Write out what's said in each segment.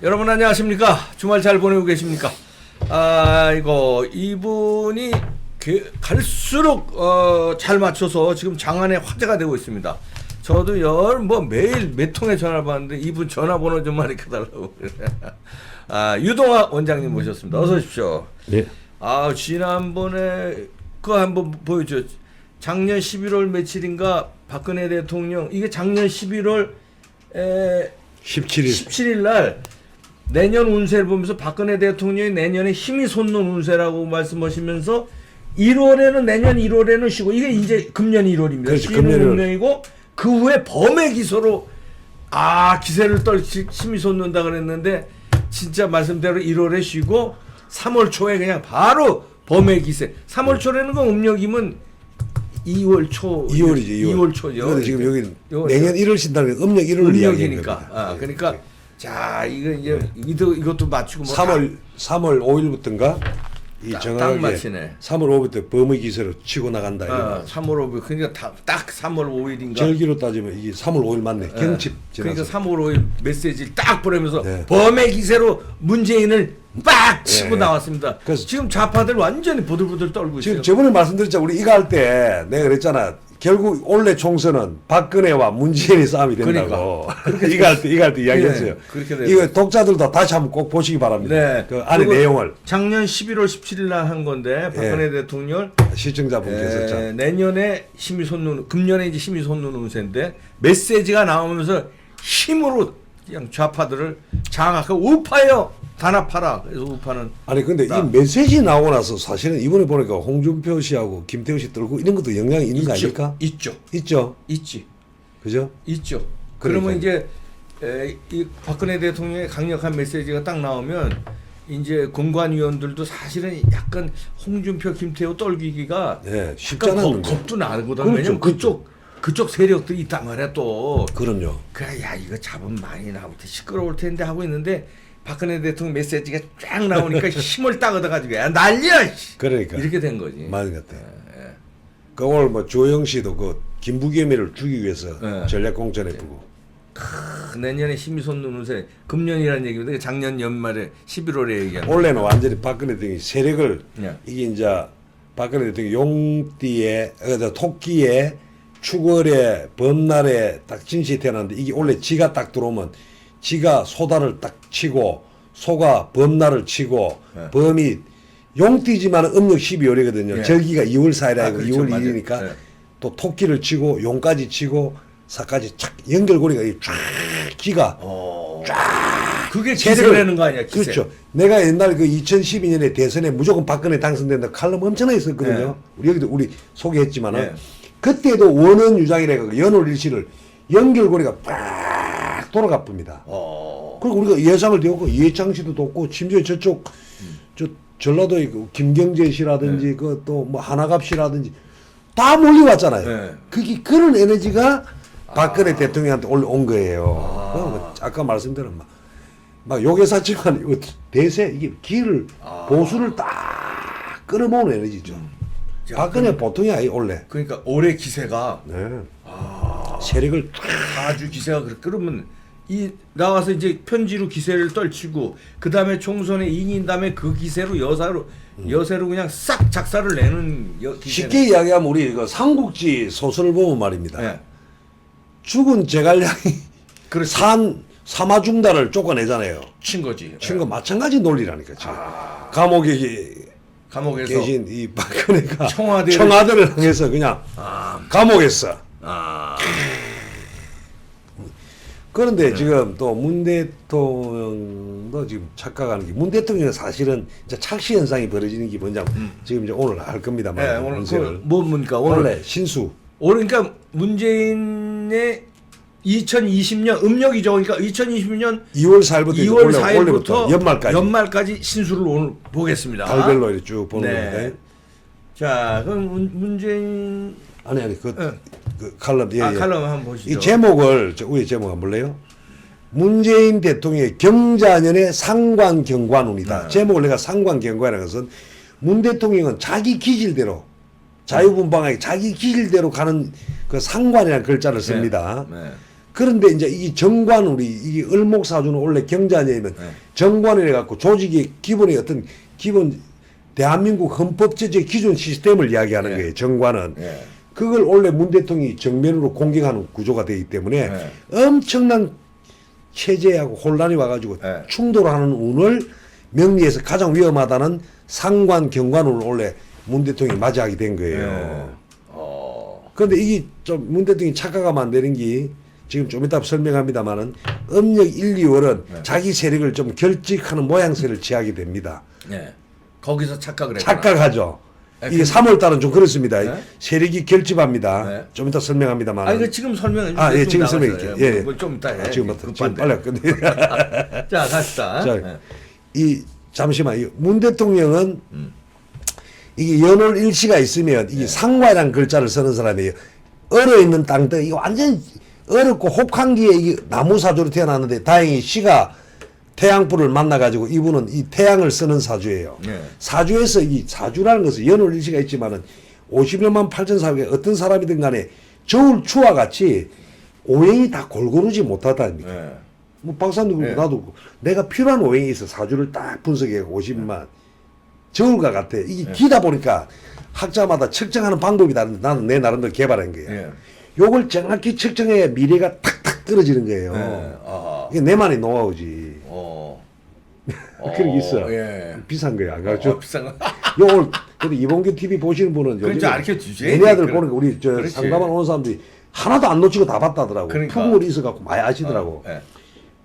여러분 안녕하십니까? 주말 잘 보내고 계십니까? 이분이 갈수록 잘 맞춰서 지금 장안의 화제가 되고 있습니다. 저도 매일 몇 통의 전화를 받는데 이분 전화번호 좀만 이렇게 달라고. 유동아 원장님 모셨습니다. 어서 오십시오. 네. 지난번에 그거 한번 보여줘. 작년 11월 며칠인가 박근혜 대통령 이게 작년 11월 17일 날 내년 운세를 보면서 박근혜 대통령이 내년에 힘이 솟는 운세라고 말씀하시면서 1월에는 내년 1월에는 쉬고 이게 이제 금년 1월입니다. 그렇지, 쉬는 금년 1월. 운명이고 그 후에 범의 기소로 기세를 힘이 솟는다 그랬는데 진짜 말씀대로 1월에 쉬고 3월 초에 그냥 바로 범의 기세. 3월 초라는 건 음력이면 2월 초. 2월이죠. 2월 초죠. 그런데 지금 여기 내년 1월 신다는 게 음력 1월 이야기인 겁니다. 그러니까 자 이거 이제 이것도 맞추고 3월 5일부터인가 이 딱 정확하게 맞히네. 3월 5일부터 범의 기세로 치고 나간다. 3월 5일 그러니까 딱 3월 5일인가. 절기로 따지면 이게 3월 5일 맞네. 경칩 지나서. 그러니까 3월 5일 메시지를 딱 보내면서 네. 범의 기세로 문재인을 빡 치고 네. 나왔습니다. 그래서 지금 좌파들 완전히 부들부들 떨고 있어요. 지금 저번에 말씀드렸잖아. 우리 이거 할 때 내가 그랬잖아. 결국 올해 총선은 박근혜와 문재인의 싸움이 된다고. 이거 할 때 이야기했어요. 네, 그렇게 이거 독자들도 다시 한번 꼭 보시기 바랍니다. 네. 그 안에 그리고 내용을 작년 11월 17일 날 한 건데 박근혜 대통령 시청자분께서 참. 내년에 힘이 솟는 금년에 이제 힘이 솟는 운세인데 메시지가 나오면서 힘으로 그냥 좌파들을 장악하고 우파요 단합하라. 그래서 우파는 아니 근데 이 메시지 나오고 나서 사실은 이번에 보니까 홍준표 씨하고 김태우 씨 떨고 이런 것도 영향이 있는 거 아닙니까? 있죠. 있지. 그죠? 있죠. 그러니까요. 그러면 이제 이 박근혜 대통령의 강력한 메시지가 딱 나오면 이제 공관위원들도 사실은 약간 홍준표, 김태우 떨기기가 네, 쉽지 약간 않았는데. 겁도 나거든. 그렇죠, 왜냐면 그쪽 세력들이 있단 말이야 또. 그럼요. 그래 야 이거 잡으면 많이 나올 테 시끄러울 텐데 하고 있는데 박근혜 대통령 메시지가 쫙 나오니까 힘을 딱 얻어가지고 야 난리야. 그러니까 이렇게 된 거지. 맞은 것 같아. 그 오늘 뭐 조영 씨도 그 김부겸이를 죽이기 위해서 네. 전략 공천에 부고. 내년에 힘이 솟는 운세 금년이라는 얘기인데 작년 연말에 11월에 얘기한 거. 원래는 완전히 박근혜 대통령이 세력을 네. 이게 이제 박근혜 대통령이 용띠에 토끼에 축월에 범날에 딱 진시에 태어났는데 이게 원래 지가 딱 들어오면 지가 소다를 딱 치고 소가 범날을 치고 네. 범이 용띠지만 음력 12월이거든요. 네. 절기가 2월 4일 아니고 그렇죠. 2월 맞아요. 1일이니까 네. 또 토끼를 치고 용까지 치고 사까지 착 연결고리가 쫙 기가 그게 세력을- 기세라는 거 아니야? 기세. 그렇죠. 내가 옛날 그 2012년에 대선에 무조건 박근혜 당선된다 칼럼 엄청나게 썼거든요. 네. 우리 여기도 우리 소개했지만은 네. 그때도 원원 유장이라고 연월일시를 연결고리가 빡 돌아가 봅니다. 그리고 우리가 예상을 되었고 이해창 씨도 돕고 심지어 저쪽 저 전라도의 그 김경재 씨라든지 그 또 뭐 하나갑 씨라든지 다 몰려왔잖아요. 네. 그게 그런 에너지가 박근혜 대통령한테 온 거예요. 뭐 아까 말씀대로 막 요괴사치관 대세 이게 기를 보수를 딱 끌어모으는 에너지죠. 박근혜 보통이 아니 원래. 그러니까 올해 기세가 네. 세력을 아주 기세가 그러면 이 나와서 이제 편지로 기세를 떨치고 그 다음에 총선에 이긴 다음에 그 기세로 여세로 그냥 싹 작사를 내는 기세는. 쉽게 이야기하면 우리 그 삼국지 소설을 보면 말입니다. 네. 죽은 제갈량이 그렇지. 산 사마중다를 쫓아내잖아요. 친 거지. 친구 마찬가지 논리라니까 지금. 감옥에 감옥에서 계신 이 박근혜가 청와대를- 청와대를 향해서 그냥 감옥에서. 그런데 지금 또 문 대통령도 지금 착각하는 게 문 대통령은 사실은 이제 착시 현상이 벌어지는 게 뭔지 지금 이제 오늘 할 겁니다만. 네, 오늘 운세를. 뭡니까 원래 신수. 오늘 그러니까 문재인의 2020년 음력이죠. 그러니까 2020년 2월 4일부터 2월 4일부터 연말까지 신수를 오늘 보겠습니다. 달별로 이렇게 쭉 보는 네. 건데. 자, 그럼 문재인 아니 그, 네. 그 칼럼 예, 예. 칼럼 한번 보시죠. 이 제목을 저 위에 제목 한번 볼래요? 문재인 대통령의 경자년의 상관경관운이다. 네. 제목을 내가 상관경관이라는 것은 문 대통령은 자기 기질대로 자유분방하게 자기 기질대로 가는 그 상관이라는 글자를 씁니다. 네. 그런데 이제 이 정관우리 이 을목사주는 원래 경자녀이면 정관을 해갖고 조직의 기본의 어떤 기본 대한민국 헌법제재 기존 시스템을 이야기하는 거예요. 정관은. 그걸 원래 문 대통령이 정면으로 공격하는 구조가 되기 때문에 엄청난 체제하고 혼란이 와가지고 충돌하는 운을 명리에서 가장 위험하다는 상관 경관운을 원래 문 대통령이 맞이하게 된 거예요. 그런데 이게 좀 문 대통령이 착각하면 안 되는 게 지금 좀 이따 설명합니다만은 음력 1, 2월은 자기 세력을 좀 결집하는 모양새를 취하게 됩니다. 거기서 착각을 했구나. 착각하죠. 이게 3월 달은 좀 그렇습니다. 네? 세력이 결집합니다. 좀 이따 설명합니다만. 아니, 그 지금 설명해 아, 예, 지금 설명할게요. 예, 뭐 좀 이따 해. 지금부터. 지금 급한데. 빨리 끝내. 자, 갑시다. 자, 잠시만. 문 대통령은 이게 연월 일시가 있으면 이게 상과라는 글자를 쓰는 사람이에요. 얼어 있는 땅들, 이거 완전 어렵고 혹한기에 이게 나무사주로 태어났는데 다행히 시가 태양불을 만나가지고 이분은 이 태양을 쓰는 사주예요. 사주에서 이 사주라는 것은 연월 일시가 있지만은 51만 8천 사주에 어떤 사람이든 간에 저울 추와 같이 오행이 다 골고루지 못하다니까. 뭐 박사님도 그렇고 나도 그렇고 내가 필요한 오행이 있어 사주를 딱 분석해 50만 저울과 같아. 이게 기다 보니까 학자마다 측정하는 방법이 다른데 나는 내 나름대로 개발한 거야. 요걸 정확히 측정해야 미래가 탁탁 떨어지는 거예요. 이게 내만의 노하우지. 그런 게 있어. 비싼 거야. 안 가르쳐? 비싼 거. 요걸 근데 이봉규 TV 보시는 분은 그렇지, 알려주지. 얘네 아들 보는 거 우리 저 그렇지. 상담원 오는 사람들이 하나도 안 놓치고 다 봤다더라고. 그러니까. 품물이 있어갖고 많이 아시더라고.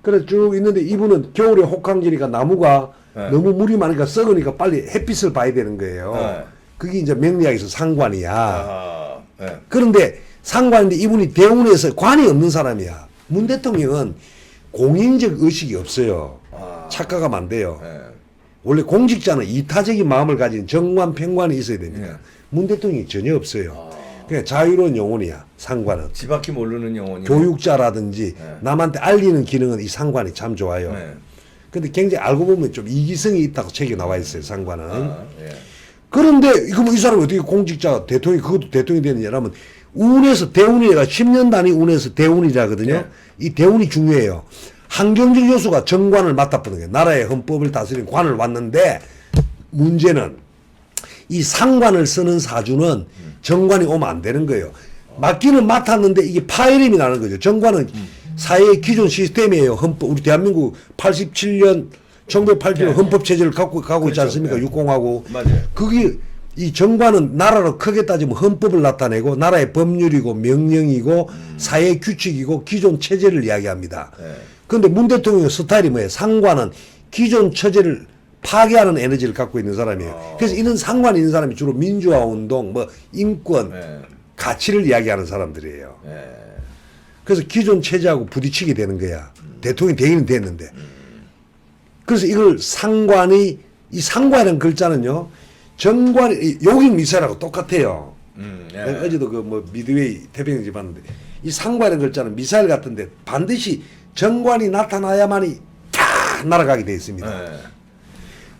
그래 쭉 있는데 이분은 겨울에 혹한기니까 나무가 너무 물이 많으니까 썩으니까 빨리 햇빛을 봐야 되는 거예요. 그게 이제 명리학에서 상관이야. 그런데 상관인데 이분이 대운에서 관이 없는 사람이야. 문 대통령은 공인적 의식이 없어요. 착각하면 안 돼요. 원래 공직자는 이타적인 마음을 가진 정관, 평관이 있어야 됩니다. 문 대통령이 전혀 없어요. 그냥 자유로운 영혼이야. 상관은. 지밖에 모르는 영혼이. 교육자라든지 남한테 알리는 기능은 이 상관이 참 좋아요. 근데 굉장히 알고 보면 좀 이기성이 있다고 책에 나와 있어요. 상관은. 그런데 이거 뭐 이 사람이 어떻게 공직자 대통령이 그것도 대통령이 되느냐라면 운에서 대운이가 10년 단위 운에서 대운이라거든요. 이 대운이 중요해요. 환경적 요소가 정관을 맡아보는 거예요. 나라의 헌법을 다스리는 관을 왔는데 문제는 이 상관을 쓰는 사주는 정관이 오면 안 되는 거예요. 맡기는 맡았는데 이게 파열음이 나는 거죠. 정관은 사회의 기존 시스템이에요. 헌법, 우리 대한민국 87년 1987년 헌법 체제를 갖고 가고 있지 않습니까? 육공하고. 맞아요. 그게 이 정관은 나라로 크게 따지면 헌법을 나타내고 나라의 법률이고 명령이고 사회 규칙이고 기존 체제를 이야기합니다. 그런데 문 대통령의 스타일이 뭐예요? 상관은 기존 체제를 파괴하는 에너지를 갖고 있는 사람이에요. 그래서 이런 상관이 있는 사람이 주로 민주화 운동, 뭐 인권, 가치를 이야기하는 사람들이에요. 그래서 기존 체제하고 부딪히게 되는 거야. 대통령이 되기는 됐는데. 그래서 이걸 상관이, 이 상관이라는 글자는요, 정관이, 요긴 미사일하고 똑같아요. 내가 어제도 그 뭐 미드웨이 태평양지 봤는데, 이 상관이라는 글자는 미사일 같은데 반드시 정관이 나타나야만이 다 날아가게 되어 있습니다.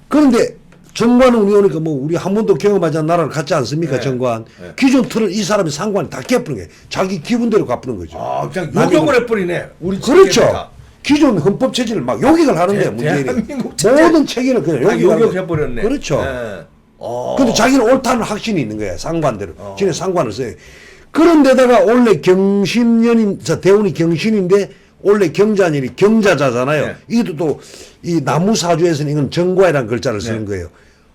그런데 정관은 우리 오니까 뭐 우리 한 번도 경험하지 않은 나라를 갖지 않습니까? 정관. 기존 틀을 이 사람이 상관이 다 깨부는 거예요. 자기 기분대로 갚는 거죠. 그냥 요격을 해버리네. 우리 그렇죠. 기존 헌법 체제를 막 요격을 하는 거예요. 문재인이. 대한민국 체제. 모든 체계를 그냥 요격해버렸네. 그렇죠. 근데 자기는 옳다는 확신이 있는 거야. 상관대로. 지네 상관을 써요. 그런데다가 원래 경신년인, 대운이 경신인데 원래 경자년이 경자자잖아요. 이것도 또 이 나무사주에서는 이건 정과이라는 글자를 쓰는 거예요.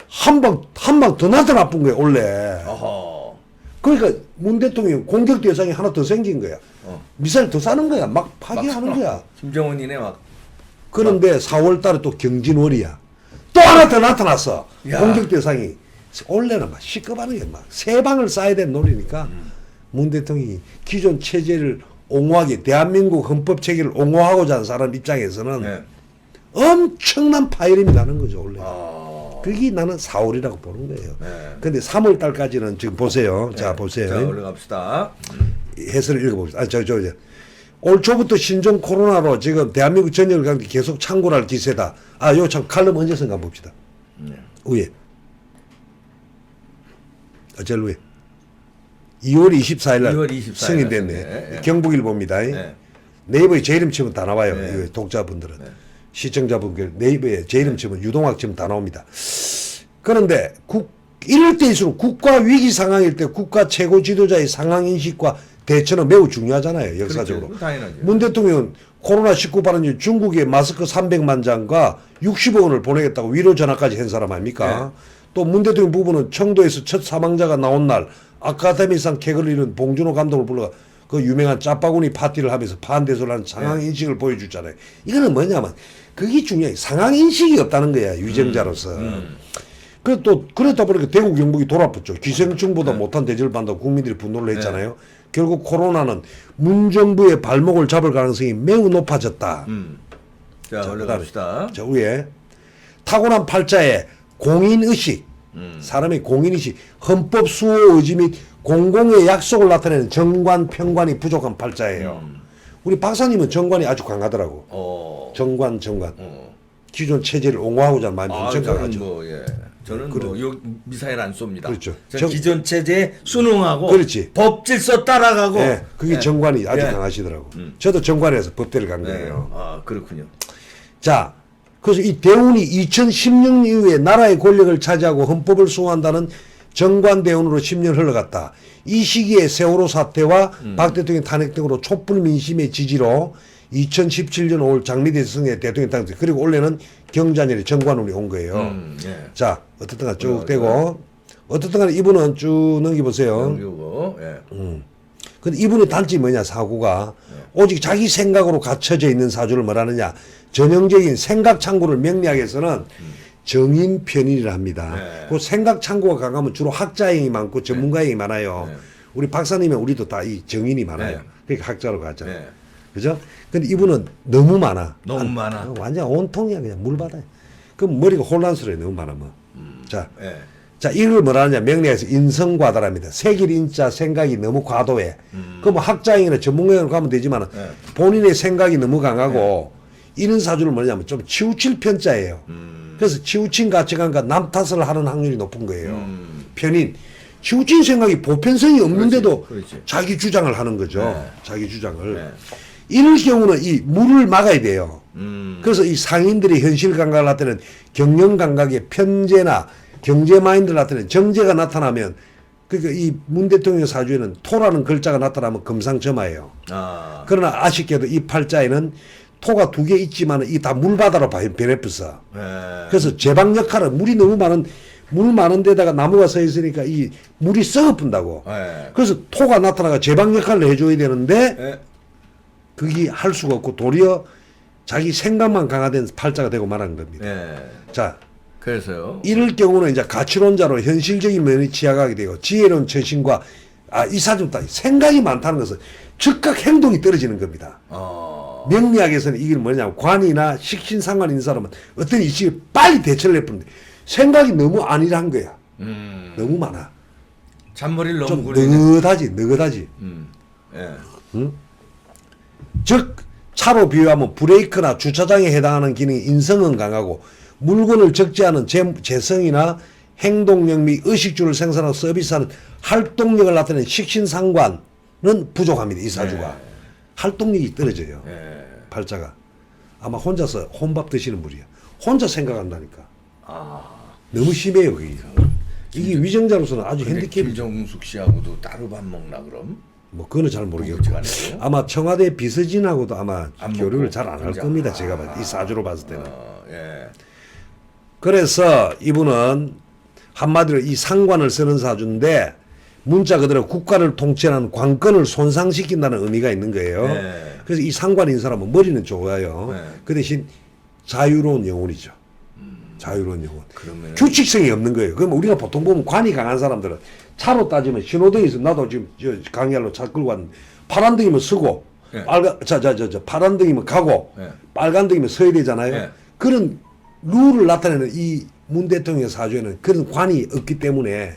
한 방 더 나타나쁜 거예요, 원래. 그러니까 문 대통령 공격 대상이 하나 더 생긴 거야. 미사일 더 쏴는 거야. 막 파괴하는 거야. 김정은이네 막. 그런데 4월 달에 또 경진월이야. 또 하나 더 나타났어. 야. 공격 대상이. 원래는 막 시급하는 게 막 세 방을 쏴야 되는 놀이니까 문 대통령이 기존 체제를 옹호하게 대한민국 헌법 체계를 옹호하고자 하는 사람 입장에서는 엄청난 파열음이 나는 거죠, 원래. 그게 나는 4월이라고 보는 거예요. 근데 3월 달까지는 지금 보세요. 자, 보세요. 자, 올라갑시다. 해설을 읽어봅시다. 올 초부터 신종 코로나로 지금 대한민국 전역을 가는 게 계속 창궐할 기세다. 요 참 칼럼 언제 쓴가 봅시다. 위에. 제일 위에. 2월 24일 날 2월 24일 승인됐네. 날. 경북일보입니다. 네이버에 제 이름 치면 다 나와요. 네. 이 독자분들은. 시청자분들 네이버에 제 이름 치면 유동학 치면 다 나옵니다. 그런데 이럴 때일수록 국가 위기 상황일 때 국가 최고 지도자의 상황 인식과 대처는 매우 중요하잖아요. 역사적으로. 그렇죠. 당연하죠. 문 대통령은 코로나19 발언 중 중국에 마스크 300만 장과 60억 원을 보내겠다고 위로 전화까지 한 사람 아닙니까? 또 문 대통령 부부는 청도에서 첫 사망자가 나온 날 아카데미상 객을 잃은 봉준호 감독을 불러 그 유명한 짜파구니 파티를 하면서 반대소를 하는 상황 인식을 보여주잖아요. 이거는 뭐냐면 그게 중요해. 상황 인식이 없다는 거야. 위정자로서. 그래 또 그러다 보니까 대구 경북이 돌아붙죠. 기생충보다 못한 대접을 받는다고 국민들이 분노를 했잖아요. 결국 코로나는 문정부의 발목을 잡을 가능성이 매우 높아졌다. 자, 올라갑시다. 저 위에 타고난 팔자에 공인의식, 사람의 공인의식, 헌법 수호 의지 및 공공의 약속을 나타내는 정관, 평관이 부족한 팔자예요. 우리 박사님은 정관이 아주 강하더라고. 정관. 기존 체제를 옹호하고자 하는 마음이 엄청 저는 강하죠. 뭐, 예. 저는 뭐 미사일 안 쏩니다. 그렇죠. 저는 기존 체제에 순응하고 그렇지. 법 질서 따라가고. 네, 그게 예. 정관이 아주 예. 강하시더라고. 저도 정관에서 법대를 간 네. 거예요. 아, 그렇군요. 자, 그래서 이 대운이 2016년 이후에 나라의 권력을 차지하고 헌법을 수호한다는 정관대운으로 10년 흘러갔다. 이 시기에 세월호 사태와 박 대통령 탄핵 등으로 촛불 민심의 지지로 2017년 5월 장미대성의 대통령 당선 그리고 올해는 경자년에 정관운이 온 거예요. 예. 자, 어떻든 간에 쭉 되고 어떻든 간에 이분은 쭉 넘겨보세요. 넘기고, 예. 근데 이분의 단점이 뭐냐 사고가 오직 자기 생각으로 갇혀져 있는 사주를 뭐라느냐 전형적인 생각 창구를 명리학에 해서는 정인 편인이라 합니다. 네. 그 생각 창구가 강하면 주로 학자형이 많고 전문가형이 많아요. 우리 박사님은 우리도 다 이 정인이 많아요. 그러니까 학자로 가잖아요. 네. 그죠? 근데 이분은 너무 많아. 너무 많아. 완전 온통이야 그냥 물바다야. 그럼 머리가 혼란스러워 너무 많으면. 자, 예. 자, 이걸 뭐라 하냐. 명리학에서 인성과다랍니다. 색일 인자 생각이 너무 과도해. 그럼 뭐 학자형이나 전문가형으로 가면 되지만 본인의 생각이 너무 강하고 이런 사주를 뭐냐면 좀 치우칠 편자예요. 그래서 치우친 가치관과 남 탓을 하는 확률이 높은 거예요. 편인. 치우친 생각이 보편성이 없는데도 그렇지. 자기 주장을 하는 거죠. 네. 자기 주장을. 네. 이럴 경우는 이 물을 막아야 돼요. 그래서 이 상인들의 현실 감각을 나타내는 경영 감각의 편제나 경제 마인드를 나타내는 정제가 나타나면 그러니까 이 문 대통령 사주에는 토라는 글자가 나타나면 금상첨화예요. 아. 그러나 아쉽게도 이 팔자에는 토가 2개 있지만 이 다 물바다로 변해버렸어. 예. 그래서 제방 역할은 물이 너무 많은 물 많은 데다가 나무가 서 있으니까 이 물이 썩어뿐다고. 예. 그래서 토가 나타나가 제방 역할을 해줘야 되는데 예. 그게 할 수가 없고 도리어 자기 생각만 강화된 팔자가 되고 말하는 겁니다. 예. 자, 그래서요. 이럴 경우는 이제 가치론자로 현실적인 면이 취약하게 되고 지혜로운 처신과 이 사주 따위 생각이 많다는 것은 즉각 행동이 떨어지는 겁니다. 명리학에서는 이게 뭐냐면 관이나 식신상관 있는 사람은 어떤 이슈에 빨리 대처를 해버리는데 생각이 너무 안일한 거야. 너무 많아. 잔머리를 너무 좀 굴리네. 느긋하지. 예. 즉 차로 비유하면 브레이크나 주차장에 해당하는 기능이 인성은 강하고 물건을 적재하는 재성이나 행동력 및 의식주를 생산하고 서비스하는 활동력을 나타내는 식신상관은 부족합니다. 이 사주가. 활동력이 떨어져요. 팔자가. 아마 혼자서 혼밥 드시는 분이야. 혼자 생각한다니까. 너무 심해요. 그게. 이게 위정자로서는 아주 근데 핸디캡이. 김정숙 씨하고도 따로 밥 먹나 그럼? 뭐 그거는 잘 모르겠고 그렇지가 않아요? 아마 청와대 비서진하고도 아마 안 교류를 먹고 잘 안 할 혼자. 겁니다. 제가 봤을 때 이 사주로 봤을 때는. 예. 그래서 이분은 한마디로 이 상관을 쓰는 사주인데 문자 그대로 국가를 통치하는 관건을 손상시킨다는 의미가 있는 거예요. 네. 그래서 이 상관인 사람은 머리는 좋아요. 네. 그 대신 자유로운 영혼이죠. 자유로운 영혼. 그러면은 규칙성이 없는 거예요. 그러면 우리가 보통 보면 관이 강한 사람들은 차로 따지면 신호등이 있어. 나도 지금 강야로 차 끌고 왔는데 파란 등이면 서고 네. 파란 등이면 가고 네. 빨간 등이면 서야 되잖아요. 네. 그런 룰을 나타내는 이 문 대통령 사주에는 그런 관이 없기 때문에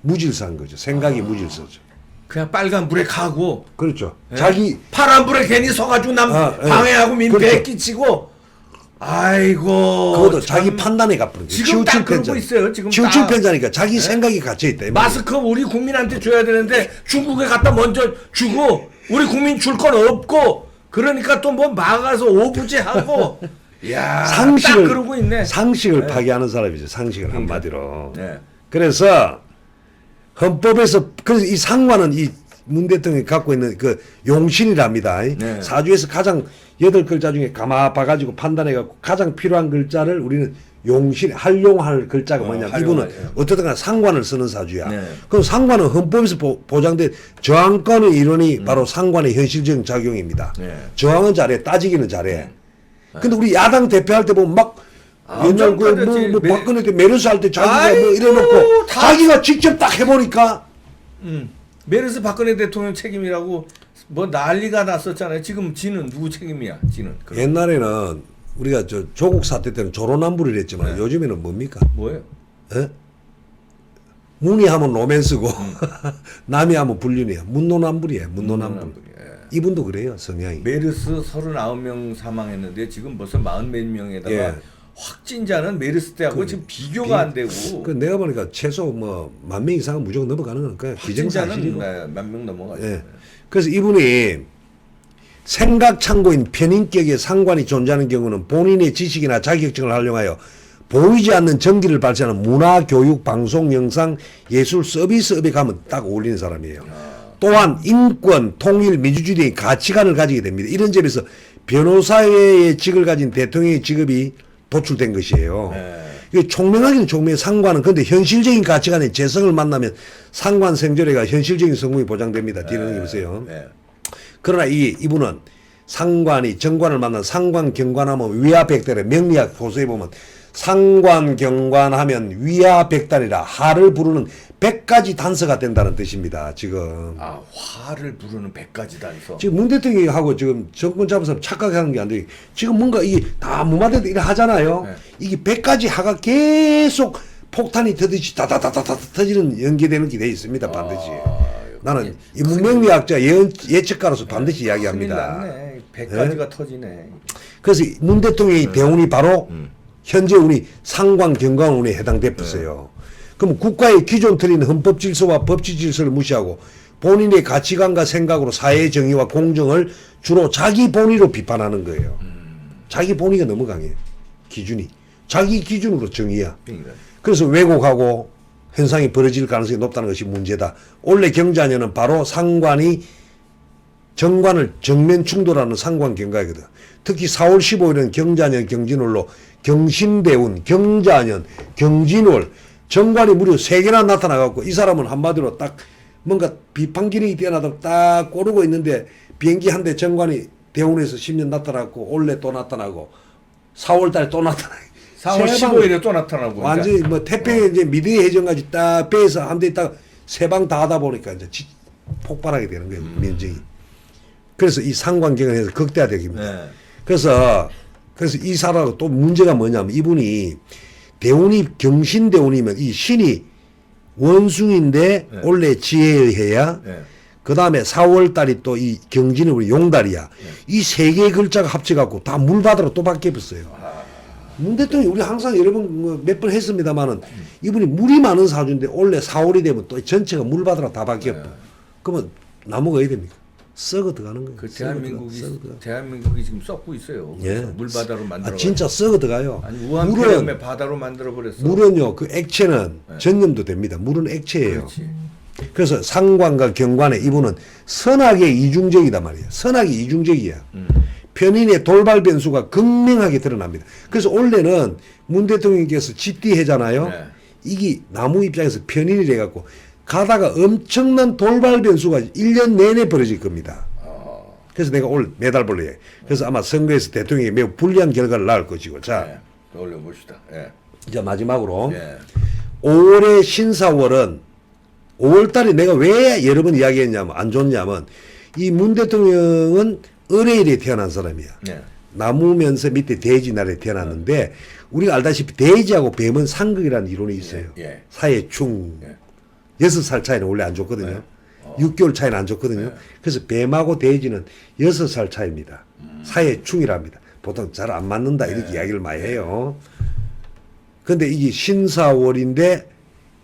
무질서한 거죠. 생각이 무질서죠. 그냥 빨간 불에 가고 그렇죠. 예? 자기 파란 불에 괜히 서가지고 남 예. 방해하고 민폐 그렇죠. 끼치고 아이고 그것도 참. 자기 판단에 갚는 거예요. 지금 딱 그러고 있어요. 지금 치우칠 딱. 편자니까 자기 생각이 갇혀 있다. 이 말이에요. 마스크 우리 국민한테 줘야 되는데 중국에 갖다 먼저 주고 우리 국민 줄 건 없고 그러니까 또 뭐 막아서 오부제하고 야, 상식을 딱 그러고 있네. 상식을 네. 파괴하는 사람이죠. 상식을 한마디로. 네. 그래서 헌법에서 그래서 이 상관은 이 문 대통령이 갖고 있는 그 용신이랍니다. 네. 사주에서 가장 8글자 중에 가마 봐가지고 판단해 갖고 가장 필요한 글자를 우리는 용신 활용할 글자가 뭐냐. 이분은 활용할, 예. 어떻든 간에 상관을 쓰는 사주야. 네. 그럼 상관은 헌법에서 보장된 저항권의 일원이 바로 상관의 현실적인 작용입니다. 네. 저항은 잘해, 따지기는 잘해. 근데 우리 야당 대표할 때 보면 막 옛날 그 따졌지. 뭐 박근혜 때 메르스 할 때 자기가 뭐 아이고, 이래놓고 다- 자기가 직접 딱 해보니까 메르스 박근혜 대통령 책임이라고 뭐 난리가 났었잖아요. 지금 지는 누구 책임이야? 지는 옛날에는 우리가 저 조국 사태 때는 조로남불을 했지만 네. 요즘에는 뭡니까? 뭐예요? 예? 문이 하면 로맨스고 남이 하면 불륜이야. 문노남불이야. 문노남불. 예. 이분도 그래요. 성향이. 메르스 39명 사망했는데 지금 벌써 40몇 명에다가 예. 확진자는 메르스 때하고 지금 비교가 안 되고 그 내가 보니까 최소 뭐 10,000명 이상은 무조건 넘어가는 거니까 확진자는 기정사실이고. 몇 명 넘어가죠. 예. 그래서 이분이 생각 창고인 편인격의 상관이 존재하는 경우는 본인의 지식이나 자격증을 활용하여 보이지 않는 전기를 발생하는 문화, 교육, 방송, 영상, 예술 서비스업에 가면 딱 어울리는 사람이에요. 또한 인권, 통일, 민주주의 등의 가치관을 가지게 됩니다. 이런 점에서 변호사의 직을 가진 대통령의 직업이 도출된 것이에요. 네. 이게 총명하기는 총명의 상관은 근데 현실적인 가치관의 재성을 만나면 상관 생존회가 현실적인 성공이 보장됩니다. 뒤를 보세요. 네. 그러나 이분은 상관이 정관을 만난 상관 경관하면 위하백달에 명리학 소설에 보면 상관 경관하면 위하백달이라 하를 부르는 100가지 단서가 된다는 뜻입니다. 지금 아 화를 부르는 100가지 단서. 지금 문 대통령이 하고 지금 정권 잡아서 착각하는 게 안 돼. 지금 뭔가 이게 다 무마돼도 이래 하잖아요. 네. 이게 100가지 하가 계속 폭탄이 터지듯이 다다다다다 터지는 연계되는 게 돼 있습니다. 반드시. 나는 이 문명리학자 예측가로서 반드시 이야기합니다. 큰일 났네. 100가지가 터지네. 그래서 문 대통령의 대운이 바로 현재 운이 상관 경관운에 해당되었어요. 그럼 국가의 기존 틀인 헌법 질서와 법치 질서를 무시하고 본인의 가치관과 생각으로 사회의 정의와 공정을 주로 자기 본위로 비판하는 거예요. 자기 본위가 너무 강해. 기준이. 자기 기준으로 정의야. 그러니까. 그래서 왜곡하고 현상이 벌어질 가능성이 높다는 것이 문제다. 원래 경자년은 바로 상관이 정관을 정면 충돌하는 상관 경과이거든. 특히 4월 15일은 경자년 경진월로 경신대운, 경자년, 경진월 정관이 무려 3개나 나타나갖고 이 사람은 한마디로 딱 뭔가 비판 기능이 뛰어나다 딱 꼬르고 있는데 비행기 한 대 정관이 대운에서 10년 나타나고 올해 또 나타나고 4월달에 또 나타나고 4월 15일에 또 나타나고. 완전히 뭐 태평양 이제 미드의 해전까지 딱 배에서 한 대 있다가 세 방 다 하다 보니까 이제 폭발하게 되는 거예요. 면적이. 그래서 이 상관경을 해서 극대화되기입니다. 네. 그래서 이 사람하고 또 문제가 뭐냐면 이분이 대운이 경신대운이면 이 신이 원숭인데 네. 원래 지혜에 의해야 네. 그 다음에 4월달이 또 이 경진이 우리 용달이야. 이 세 개의 글자가 합쳐갖고 다 물바다로 또 바뀌었어요. 문 대통령이 우리 항상 여러 번 몇 번 했습니다만은 이분이 물이 많은 사주인데 원래 4월이 되면 또 전체가 물바다로 다 바뀌었고 그러면 나무가 어디 됩니까? 썩어 들어가는 거예요. 그 썩어 대한민국이 들어가. 대한민국이 지금 썩고 있어요. 예. 물바다로 만들어. 아, 진짜 썩어 들어가요. 아니 우한 물은 폐렴에 바다로 만들어 버렸어. 물은요 그 액체는 전염도 됩니다. 물은 액체예요. 그렇지. 그래서 상관과 경관에 이분은 선악에 이중적이단 말이에요. 선악이 이중적이야. 편인의 돌발 변수가 극명하게 드러납니다. 그래서 원래는 문 대통령께서 집디해잖아요. 네. 이게 나무 입장에서 편인이 돼갖고 가다가 엄청난 돌발 변수가 1년 내내 벌어질 겁니다. 그래서 내가 오늘 매달볼래. 그래서 아마 선거에서 대통령이 매우 불리한 결과를 낳을 것이고. 자, 네. 올려봅시다. 예. 이제 마지막으로 예. 5월의 신사월은 5월달에 내가 왜 여러 번 이야기했냐면 안 좋냐면 이 문 대통령은 을해일에 태어난 사람이야. 네. 나무면서 밑에 돼지 날에 태어났는데 우리가 알다시피 돼지하고 뱀은 상극이라는 이론이 있어요. 예. 사해충. 예. 6살 차이는 원래 안 좋거든요. 6개월 차이는 안 좋거든요. 그래서 뱀하고 돼지는 6살 차이입니다. 사해충이랍니다. 보통 잘 안 맞는다 이렇게 이야기를 많이 해요. 근데 이게 신사월인데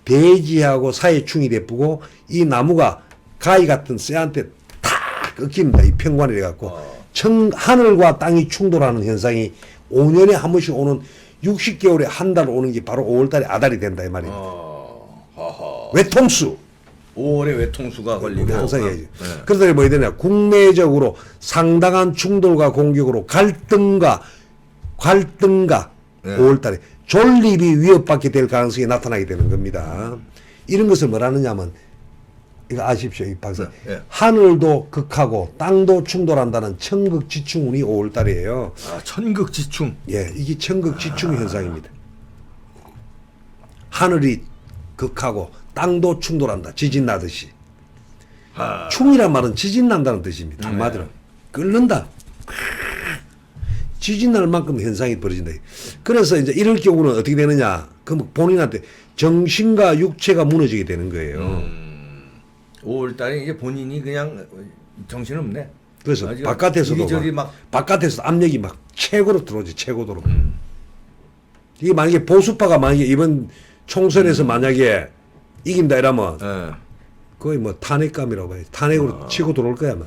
돼지하고 사해충이 대쁘고 이 나무가 가위 같은 쇠한테 탁 꺾입니다. 이 평관이 돼갖고 하늘과 땅이 충돌하는 현상이 5년에 한 번씩 오는 60개월에 한 달 오는 게 바로 5월달에 아달이 된다 이 말입니다. 외통수. 5월에 외통수가 걸리고 우리 항상 얘기하죠. 네. 그러다 뭐 되냐 국내적으로 상당한 충돌과 공격으로 갈등과 네. 5월달에 존립이 위협받게 될 가능성이 나타나게 되는 겁니다. 이런 것을 뭐라느냐면 이거 아십시오, 이 박사. 네. 하늘도 극하고 땅도 충돌한다는 천극지충운이 5월달이에요. 아, 천극지충. 예, 이게 천극지충 현상입니다. 하늘이 극하고 땅도 충돌한다. 지진 나듯이. 아, 충이란 말은 지진 난다는 뜻입니다. 한마디로. 끓는다. 지진 날 만큼 현상이 벌어진다. 그래서 이제 이럴 경우는 어떻게 되느냐. 그럼 본인한테 정신과 육체가 무너지게 되는 거예요. 5월달에 이제 본인이 그냥 정신없네. 그래서 아직 바깥에서도 이리저리 막 바깥에서 압력이 막 최고로 들어오지. 최고도로. 이게 만약에 보수파가 만약에 이번 총선에서 만약에 이긴다 이러면 예. 거의 뭐 탄핵감이라고 봐야지. 탄핵으로 치고 들어올 거야 아마.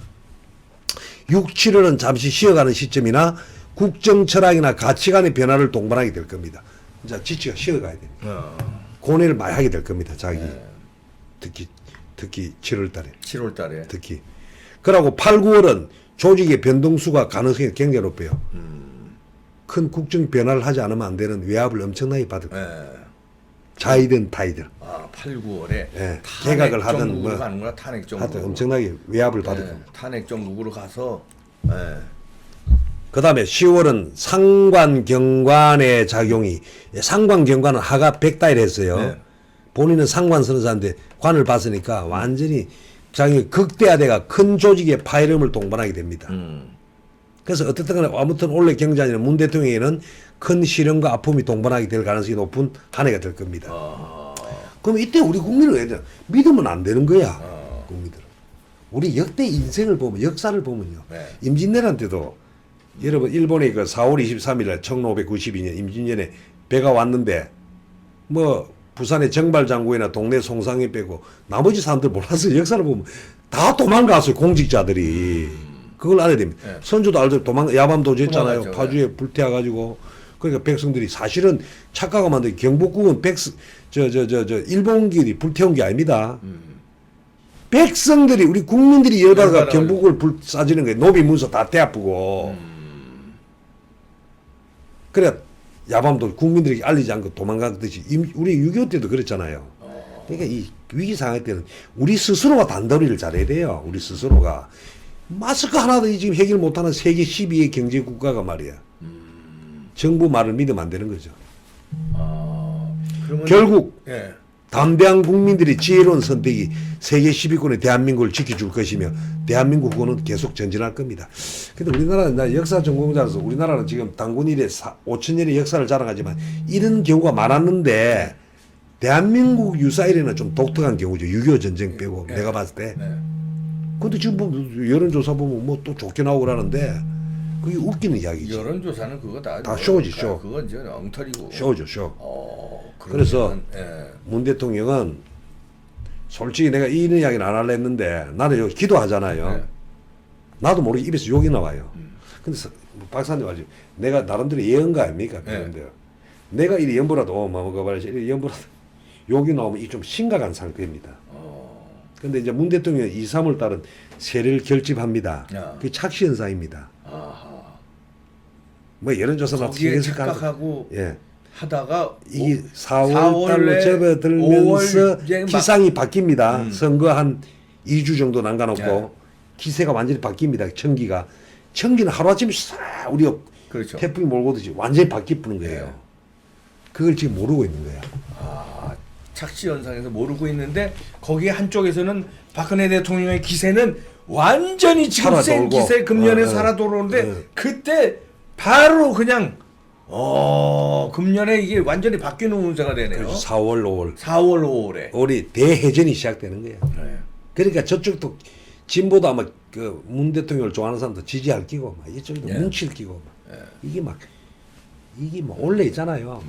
6, 7월은 잠시 쉬어가는 시점이나 국정 철학이나 가치관의 변화를 동반하게 될 겁니다. 이제 지치가 쉬어가야 됩니다. 고뇌를 많이 하게 될 겁니다. 자기 특히 7월 달에 7월 달에. 특히. 그러고 8, 9월은 조직의 변동수가 가능성이 굉장히 높아요. 큰 국정 변화를 하지 않으면 안 되는 외압을 엄청나게 받을 거예요. 예. 자이든 타이든. 아, 8, 9월에 예. 개각을 하든 정국으로 뭐 가는구나. 탄핵 하여튼 정국으로. 엄청나게 외압을 받을 예, 겁니다. 탄핵 정국으로 가서 예. 그 다음에 10월은 상관경관의 작용이, 상관경관은 하가 백다일 했어요. 네. 본인은 상관 선사인데 관을 봤으니까 완전히 작용이 극대화돼가 큰 조직의 파열음을 동반하게 됩니다. 그래서 어떻든 간에 아무튼 올해 경제안에는 문 대통령에는 큰 시련과 아픔이 동반하게 될 가능성이 높은 한 해가 될 겁니다. 그럼 이때 우리 국민은 왜 이래? 믿으면 안 되는 거야. 국민들은. 우리 역대 인생을 보면, 역사를 보면요. 네. 임진왜란 때도 여러분 일본의 그 4월 23일 날 1592년 임진년에 배가 왔는데 뭐 부산의 정발장군이나 동네 송상이 빼고 나머지 사람들 몰라서 역사를 보면 다 도망갔어요. 공직자들이. 그걸 알아야 됩니다. 네. 선조도 알죠. 야밤도주했잖아요. 도망갔죠. 파주에 불태워가지고. 그러니까 백성들이 사실은 착각을 만든 경복궁은 일본길이 불태운 게 아닙니다. 백성들이 우리 국민들이 열받아가 열받아가지고. 경복궁을 불 쏴지는 거예요. 노비 문서 다 떼아프고. 그래 야밤도 국민들에게 알리지 않고 도망갔듯이 우리 6.25 때도 그랬잖아요. 그러니까 이 위기 상황 때는 우리 스스로가 단도리를 잘해야 돼요. 우리 스스로가. 마스크 하나도 지금 해결 못하는 세계 12의 경제 국가가 말이야. 정부 말을 믿으면 안 되는 거죠. 그러면 결국 예. 담대한 국민들이 지혜로운 선택이 세계 10위권의 대한민국을 지켜줄 것이며 대한민국은 계속 전진할 겁니다. 근데 우리나라는 나 역사 전공자로서 우리나라는 지금 단군 이래 5천년의 역사를 자랑하지만 이런 경우가 많았는데 대한민국 유사 이래는 좀 독특한 경우죠. 6.25 전쟁 빼고 네. 내가 봤을 때. 네. 근데 지금 뭐 여론조사 보면 뭐 또 좋게 나오고 그러는데 그게 웃기는 이야기지. 여론조사는 그거 다 쇼지, 쇼. 그건 이제 엉터리고. 쇼죠, 쇼. 그러면은, 그래서 예. 문 대통령은 솔직히 내가 이런 이야기는 안 하려 했는데 나는 여기 기도하잖아요. 네. 나도 모르게 입에서 욕이 나와요. 근데 박사님 아직 내가 나름대로 예언가 아닙니까? 그런데 내가 이 연보라도 먹어봐야지. 이 연보라도 욕이 나오면 이 좀 심각한 상태입니다. 근데 이제 문 대통령 2, 3월 달은 세례를 결집합니다. 야. 그게 착시 현상입니다. 아하. 뭐 여론조사나 거기에 TV에서 착각하고 예. 하다가 이게 4월 4월에 달로 접어들면서 5월 이제 막- 기상이 바뀝니다. 선거 한 2주 정도 남겨놓고 예. 기세가 완전히 바뀝니다. 천기가. 천기는 하루아침에 싹 우리가 그렇죠. 태풍이 몰고 오듯이 완전히 바뀌는 거예요. 예. 그걸 지금 모르고 있는 거야. 착시 현상에서 모르고 있는데 거기에 한쪽에서는 박근혜 대통령의 기세는 완전히 지금 살아 센 돌고. 기세 금년에 어, 어. 살아 돌아오는데 어. 그때 바로 그냥 금년에 이게 완전히 바뀌는 운세가 되네요. 그래서 4월, 5월. 4월, 5월에. 우리 대해전이 시작되는 거야. 네. 그러니까 저쪽도 진보도 아마 그 문 대통령을 좋아하는 사람도 지지할 끼고 막 이쪽도 예. 뭉칠 끼고 막 이게 막 원래 있잖아요.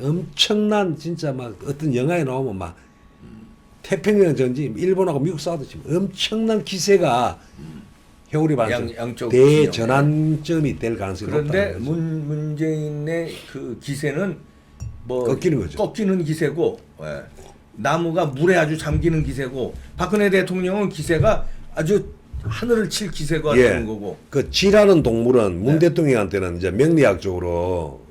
엄청난 진짜 막 어떤 영화에 나오면 막 태평양 전지 일본하고 미국 싸우듯이 엄청난 기세가 회오리 반전 양쪽 대전환점이 될 가능성이 그런데 높다는 거죠. 문재인의 그 기세는 뭐 꺾이는 거죠. 꺾이는 기세고, 예. 나무가 물에 아주 잠기는 기세고, 박근혜 대통령은 기세가 아주 하늘을 칠 기세가 되는 거고. 그 쥐라는 동물은 문 네. 대통령한테는 이제 명리학적으로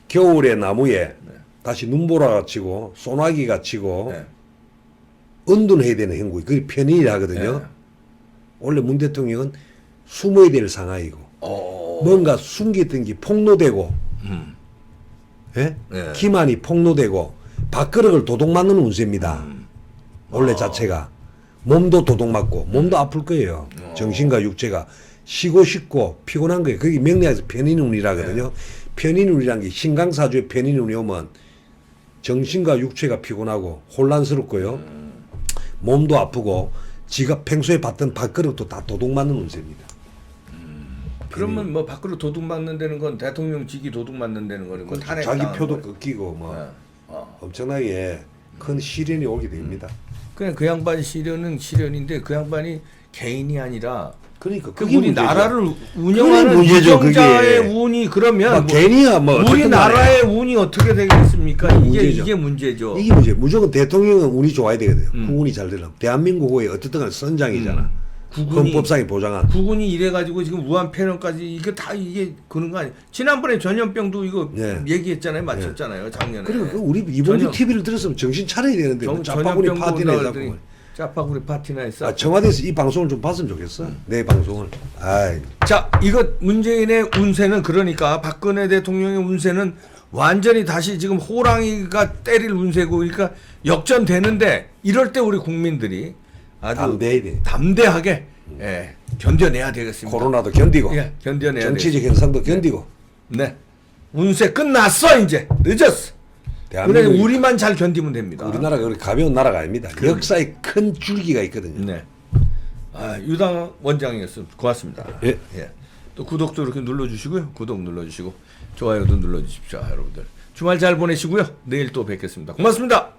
겨울에 나무에 네. 다시 눈보라가 치고 소나기가 치고 네. 은둔해야 되는 행위, 그게 편인이라 하거든요. 네. 원래 문 대통령은 숨어야 될 상황이고 뭔가 숨겼던 게 폭로되고 예? 네. 기만이 폭로되고 밥그릇을 도둑 맞는 운세입니다. 원래 자체가 몸도 도둑 맞고 몸도 아플 거예요. 정신과 육체가 쉬고 싶고 피곤한 거예요. 그게 명리학에서 편인운이라거든요. 편인운이란 게 신강사주에 편인운이 오면 정신과 육체가 피곤하고 혼란스럽고요. 몸도 아프고 지가 평소에 봤던 밥그릇도 다 도둑 맞는 운세입니다. 그러면 뭐 밖으로 도둑 맞는다는 건 대통령 직위 도둑 맞는다는 거는 건 탄핵 자기 당하는 표도 거예요. 꺾이고 뭐 네. 엄청나게 큰 시련이 오게 됩니다. 그냥 그 양반 시련은 시련인데 그 양반이 개인이 아니라 그러니까 그 그게 우리 문제죠. 나라를 운영하는 문제죠, 우정자의 그게. 운이 그러면 괜히야 뭐 어쨌든 우리나라의 운이 어떻게 되겠습니까? 그게 이게 문제죠. 이게 문제죠. 이게 문제. 무조건 대통령은 운이 좋아야 되거든요. 국운이 잘 되려면 대한민국의 어쨌든 간에 선장이잖아. 헌법상이 보장한. 국군이 이래가지고 지금 우한 폐렴까지 이게 다 이게 그런 거 아니에요? 지난번에 전염병도 이거 네. 얘기했잖아요, 맞췄잖아요, 작년에. 그리고 그 우리 이봉주 전혀- TV를 들었으면 정신 차려야 되는데 뭐 짜파구리 전염병도 파티나 온다 해갖고. 그러더니 짜파구리 파티나 했어. 아, 청와대에서 이 방송을 좀 봤으면 좋겠어. 내 방송을. 아이. 자, 이거 문재인의 운세는 그러니까 박근혜 대통령의 운세는 완전히 다시 지금 호랑이가 때릴 운세고, 그러니까 역전되는데 이럴 때 우리 국민들이 아주 담대해야 돼. 담대하게 예, 견뎌내야 되겠습니다. 코로나도 견디고 예, 견뎌내야 정치적 되겠습니다. 현상도 견디고 네, 운세 끝났어 이제 늦었어. 그래 대한민국 우리만 잘 견디면 됩니다. 우리나라가 그렇게 가벼운 나라가 아닙니다. 역사에 큰 줄기가 있거든요. 네. 아, 유당 원장이었습니다. 고맙습니다. 예. 또 구독도 이렇게 눌러주시고요. 구독 눌러주시고 좋아요도 눌러주십시오, 여러분들. 주말 잘 보내시고요. 내일 또 뵙겠습니다. 고맙습니다.